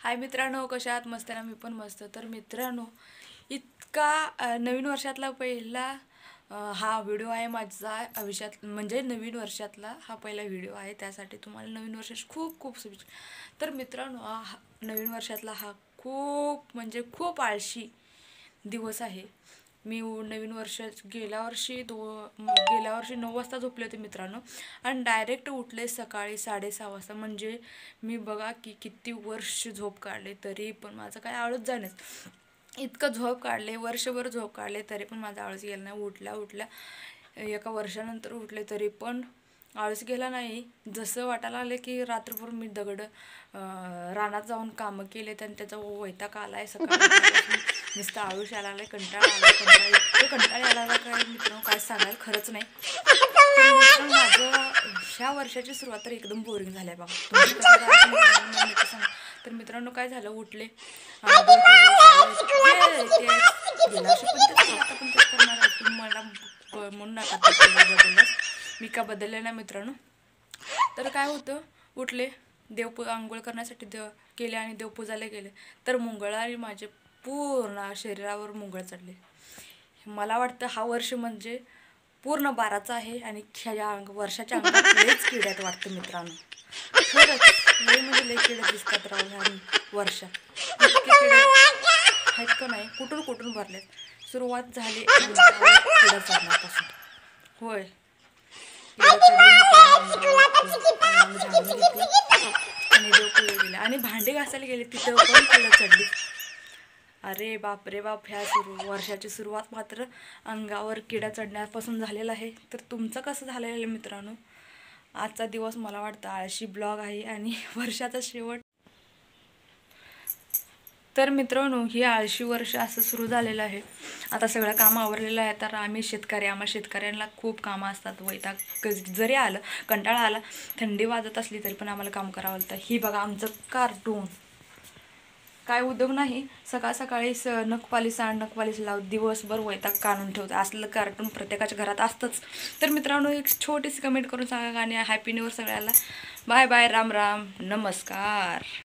हाय मित्रांनो, कशा आहात? मस्त ना? मी पण मस्त. तर मित्रांनो, इतका नवीन वर्षातला पहिला हा व्हिडिओ आहे माझा आयुष्यात, म्हणजे नवीन वर्षातला हा पहिला व्हिडिओ आहे. त्यासाठी तुम्हाला नवीन वर्षाची खूप खूप शुभेच्छा. तर मित्रांनो, नवीन वर्षातला हा खूप म्हणजे खूप आळशी दिवस आहे. मी नवीन वर्ष गेल्या वर्षी 9 वाजता झोपले होते मित्रांनो, आणि डायरेक्ट उठले सकाळी 6:30 वाजता. म्हणजे मी बघा की किती वर्ष झोप काढले, तरी पण माझं काय आळस जाणेच. इतकं झोप काढले, वर्षभर झोप काढले, तरी पण माझा आळस गेला नाही. उठल्या उठल्या एका वर्षानंतर उठले तरी पण आळस गेला नाही. जसं वाटायला आलं की रात्रभर मी रानात जाऊन कामं केले, आणि त्याचा वैताग आलाय. सकाळपासून नुसतं आळस यायला लागलाय, इतकं कंटाळा यायला लागला काय मित्रांनो, काय सांगायला खरंच नाही. तर मित्रांनो, माझं ह्या वर्षाची सुरुवात तर एकदम बोरिंग झाली आहे बघा. तुमची कसं झालं ते मित्रांनो मला नक्की सांगा. तर मित्रांनो, काय झालं, उठले, आंघोळ केले, सगळं गेल्या वर्षी पण तेच केलं, आता पण तेच करणार आहे. तुम्ही मला म्हणू नका बदलल्यास, मी का बदलले नाही मित्रांनो. तर काय होतं, उठले, आंघोळ करण्यासाठी केले आणि देवपूजाला गेले, तर मंगळवारी माझे पूर्ण शरीरावर मुंगळ चढले. मला वाटतं हा वर्ष म्हणजे पूर्ण 12चा आहे, आणि ह्या वर्षाच्या अंगात लयच किड्यात वाटतं मित्रांनो. खरंच लय म्हणजे लय किडे दिसतात राव ह्या वर्षात. इतके किडे आहेत का नाही, कुठून कुठून भरलेत. सुरुवात झाली किडा चढण्यापासून. होय, किडा चढले मित्रांनो. झाडून घेतलं आणि देवपूजा गेले, आणि भांडे घासायला गेले, तिथं पण किडा चढली. अरे बाप रे बाप, ह्या वर्षाची सुरुवात मात्र अंगावर किडा चढण्यापासून झालेला आहे. तर तुमचं कसं झालेलं आहे मित्रांनो? आजचा दिवस मला वाटतं आळशी ब्लॉग आहे, आणि वर्षाचा शेवट. तर मित्रांनो, ही आळशी वर्ष असं सुरू झालेलं आहे. आता सगळं काम आवरलेलं आहे. तर आम्ही आम्हा शेतकऱ्यांना खूप कामं असतात. वैताग जरी आलं, कंटाळा आला, थंडी वाजत असली तरी पण आम्हाला काम करावं लागतं. ही बघा आमचं कार्टून, काय उद्योग नाही. सकाळ सकाळी नखपालीस लाव, दिवसभर वैताग काढून ठेवतं. असलं कार्टून प्रत्येकाच्या घरात असतंच. तर मित्रांनो, एक छोटीशी कमेंट करून सांगा, आणि हॅपी न्यू इयर सगळ्याला. बाय बाय, राम राम, नमस्कार.